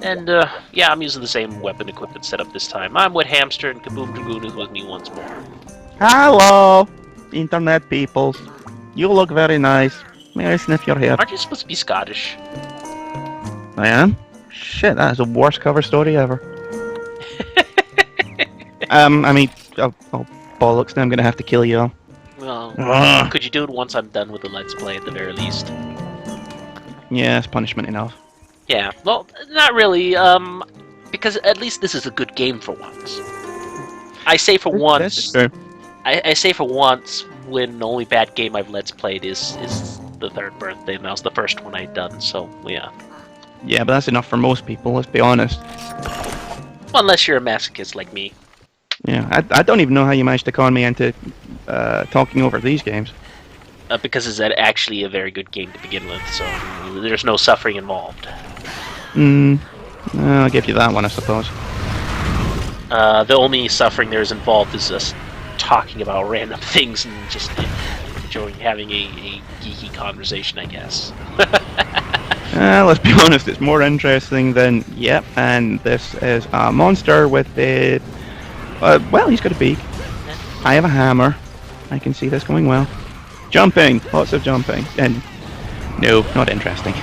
And, yeah, I'm using the same weapon equipment setup this time. I'm with Hamster, and Kaboom Dragoon is with me once more. Hello, internet peoples. You look very nice. May I sniff your hair? Aren't you supposed to be Scottish? I am? Shit, that is the worst cover story ever. I mean, oh, bollocks, now I'm gonna have to kill you all. Well, could you do it once I'm done with the Let's Play at the very least? Yeah, it's punishment enough. Yeah, well, not really, because at least this is a good game for once. I say for once. That's true. I say for once when the only bad game I've Let's Played is the third birthday, and that was the first one I'd done, so, yeah. Yeah, but that's enough for most people, let's be honest. Well, unless you're a masochist like me. Yeah, I don't even know how you managed to con me into talking over these games. Because it's actually a very good game to begin with, so there's no suffering involved. I'll give you that one, I suppose. The only suffering there is involved is us talking about random things and just enjoying having a geeky conversation, I guess. Let's be honest, it's more interesting than, yep, and this is a monster with a... well, he's got a beak. I have a hammer. I can see this going well. Jumping! Lots of jumping. And no, not interesting.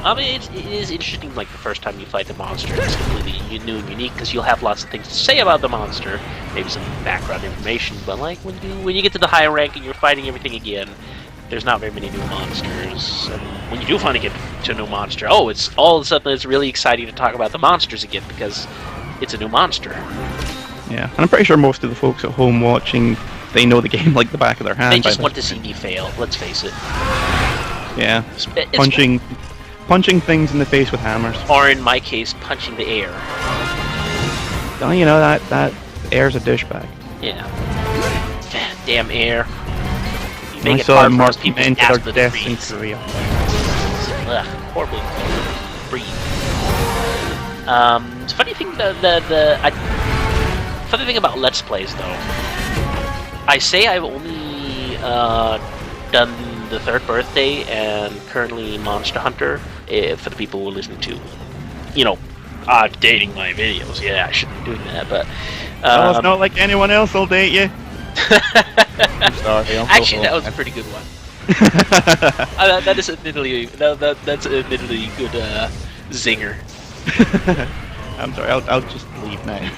I mean, it is interesting, like, the first time you fight the monster. It's completely new and unique, because you'll have lots of things to say about the monster, maybe some background information, but, like, when you get to the higher rank and you're fighting everything again, there's not very many new monsters. And when you do finally get to a new monster, oh, it's all of a sudden it's really exciting to talk about the monsters again, because it's a new monster. Yeah, and I'm pretty sure most of the folks at home watching, they know the game like the back of their hand. They just want to see me fail, let's face it. Yeah, punching things in the face with hammers. Or in my case, punching the air. Oh, you know, that air's a douchebag. Yeah. Damn air. You I make it saw hard for Mark us people men to to their ask the death in breeze. Korea. Ugh, horribly breathe. Funny thing, funny thing about Let's Plays, though. I say I've only done the third birthday and currently Monster Hunter for the people who are listening to, you know, dating my videos. Yeah, I shouldn't be doing that, but Well, it's not like anyone else will date you. I'm sorry. Actually, that was a pretty good one. That is admittedly that's admittedly good zinger. I'm sorry. I'll just leave now.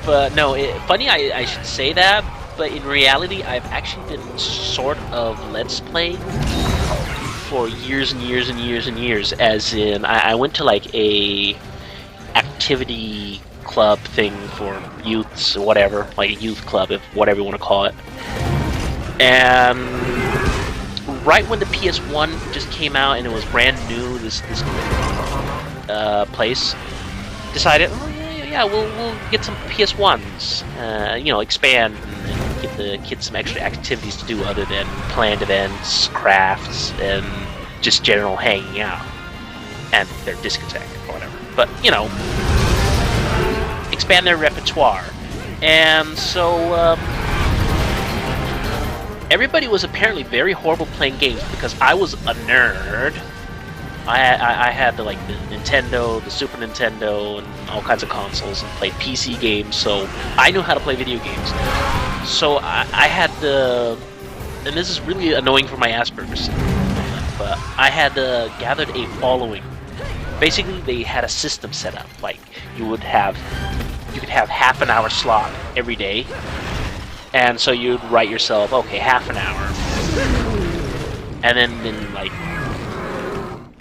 But no, funny I should say that, but in reality, I've actually been sort of Let's Playing for years and years and years and years. As in, I went to like a activity club thing for youths or whatever, like a youth club, if whatever you want to call it. And right when the PS1 just came out and it was brand new, this place decided, oh yeah, we'll get some PS1s, you know, expand and give the kids some extra activities to do other than planned events, crafts, and just general hanging out and their discotheque or whatever. But you know, expand their repertoire. And so everybody was apparently very horrible playing games because I was a nerd. I had the Nintendo, the Super Nintendo, and all kinds of consoles, and played PC games, so I knew how to play video games. So I had the, and this is really annoying for my Asperger's syndrome, but I had gathered a following. Basically, they had a system set up. Like you could have half an hour slot every day, and so you'd write yourself, okay, half an hour, and then like.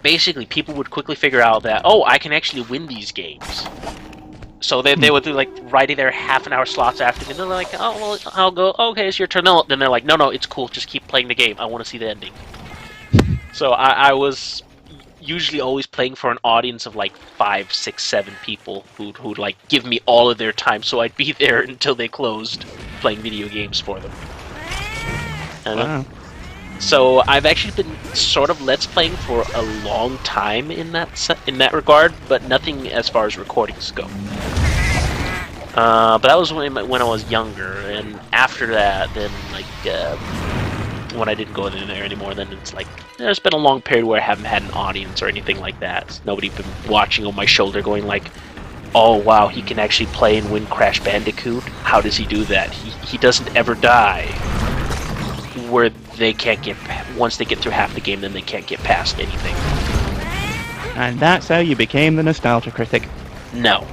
Basically, people would quickly figure out that, oh, I can actually win these games. So they would do, like, writing their half-an-hour slots after me, and they're like, oh, well, I'll go, okay, it's your turn. No, then they're like, no, it's cool, just keep playing the game. I want to see the ending. So I was usually always playing for an audience of, like, 5, 6, 7 people who'd like, give me all of their time, so I'd be there until they closed playing video games for them. Wow. So I've actually been sort of Let's Playing for a long time in that regard, but nothing as far as recordings go. But that was when I was younger, and after that, then like when I didn't go in there anymore, then it's like there's been a long period where I haven't had an audience or anything like that. Nobody's been watching on my shoulder, going like, "Oh wow, he can actually play and win Crash Bandicoot. How does he do that? He doesn't ever die." Where they can't get once they get through half the game, then they can't get past anything. And that's how you became the nostalgia critic. No.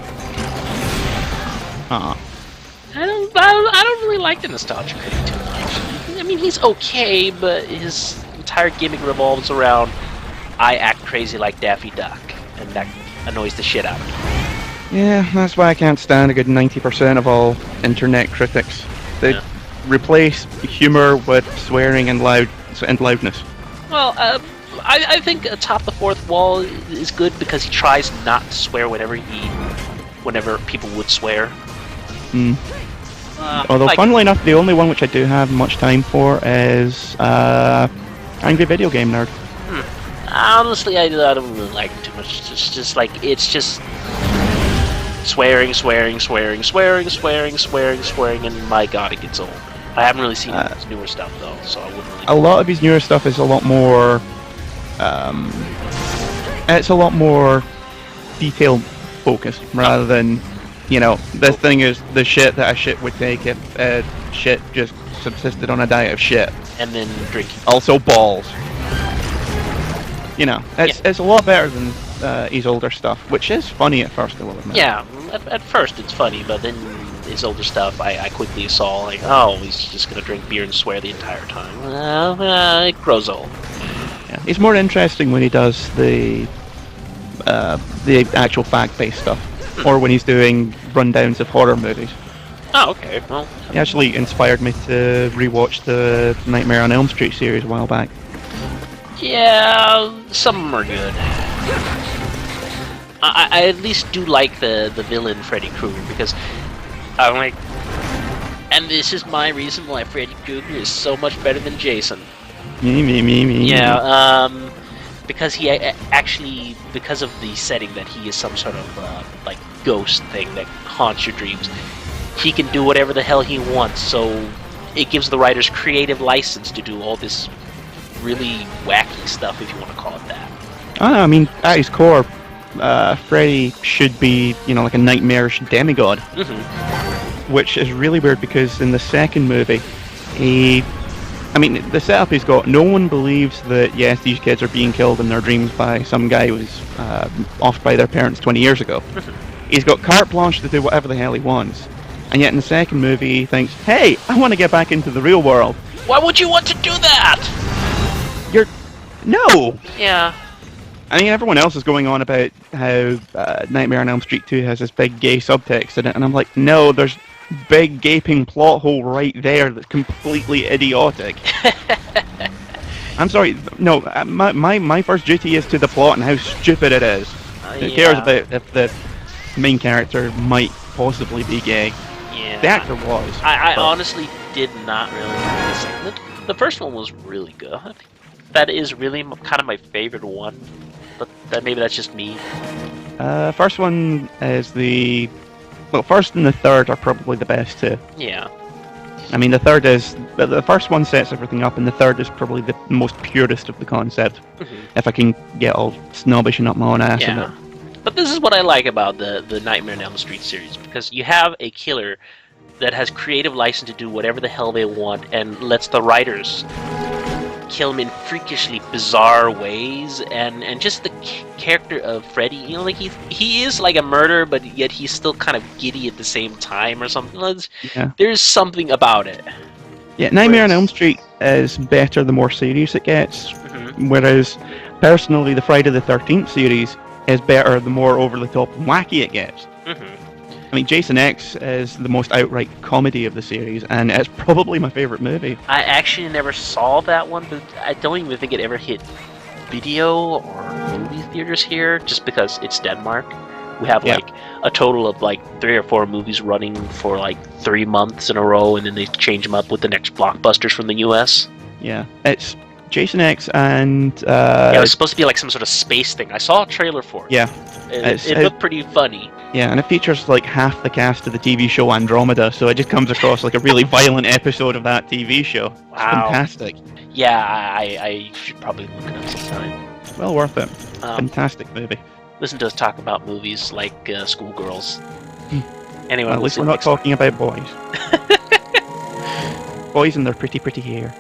Aw. I don't really like the nostalgia critic too much. I mean, he's okay, but his entire gimmick revolves around I act crazy like Daffy Duck, and that annoys the shit out of me. Yeah, that's why I can't stand a good 90% of all internet critics. They replace humor with swearing and loudness. Well, I think Atop the Fourth Wall is good because he tries not to swear whenever people would swear. Although, funnily enough, the only one which I do have much time for is Angry Video Game Nerd. Honestly, I don't really like it too much. It's just swearing, and my god, it gets old. I haven't really seen his newer stuff though, so I wouldn't really. A lot of his newer stuff is a lot more. It's a lot more detail focused rather than, this thing is the shit that a shit would take if shit just subsisted on a diet of shit. And then drinking. Also balls. It's a lot better than his older stuff, which is funny at first, I will admit. Yeah, at first it's funny, but then his older stuff, I quickly saw, like, oh, he's just gonna drink beer and swear the entire time. It grows old. Yeah, he's more interesting when he does the actual fact-based stuff, or when he's doing rundowns of horror movies. Oh, okay. Well, he actually inspired me to rewatch the Nightmare on Elm Street series a while back. Yeah, some of them are good. I at least do like the villain Freddy Krueger, because I'm like, and this is my reason why Freddy Krueger is so much better than Jason. Me. Yeah, because he actually, because of the setting that he is some sort of like ghost thing that haunts your dreams, he can do whatever the hell he wants. So it gives the writers creative license to do all this really wacky stuff, if you want to call it that. I mean, at his core, Freddy should be, like a nightmarish demigod. Which is really weird because in the second movie, the setup he's got, no one believes that, yes, these kids are being killed in their dreams by some guy who was offed by their parents 20 years ago. He's got carte blanche to do whatever the hell he wants. And yet in the second movie, he thinks, hey, I want to get back into the real world. Why would you want to do that? No! Yeah. I mean, everyone else is going on about how Nightmare on Elm Street 2 has this big gay subtext in it, and I'm like, no, there's big gaping plot hole right there that's completely idiotic. I'm sorry, no, my first duty is to the plot and how stupid it is. Who cares about if the main character might possibly be gay? Yeah. The actor was. I honestly did not really like the second. The first one was really good. I think that is really kind of my favorite one, but maybe that's just me. First one is first and the third are probably the best too. Yeah. I mean, the first one sets everything up, and the third is probably the most purest of the concept. If I can get all snobbish and up my own ass. Yeah. But this is what I like about the Nightmare on Elm Street series, because you have a killer that has creative license to do whatever the hell they want and lets the writers kill him in freakishly bizarre ways, and just the character of Freddy, like he is like a murderer, but yet he's still kind of giddy at the same time or something. There's something about it. Yeah, Nightmare on Elm Street is better the more serious it gets, whereas personally the Friday the 13th series is better the more over the top and wacky it gets. I mean, Jason X is the most outright comedy of the series, and it's probably my favorite movie. I actually never saw that one, but I don't even think it ever hit video or movie theaters here, just because it's Denmark. We have like a total of like 3 or 4 movies running for like 3 months in a row, and then they change them up with the next blockbusters from the US. Yeah, it's Jason X and... it was supposed to be like some sort of space thing. I saw a trailer for it. Yeah. It looked pretty funny. Yeah, and it features like half the cast of the TV show Andromeda, so it just comes across like a really violent episode of that TV show. It's Wow. fantastic. Yeah, I should probably look it up sometime. Well worth it. Um, Fantastic movie. Listen to us talk about movies like Schoolgirls. Anyway, Well, at least we're not talking about boys. Boys and their pretty hair.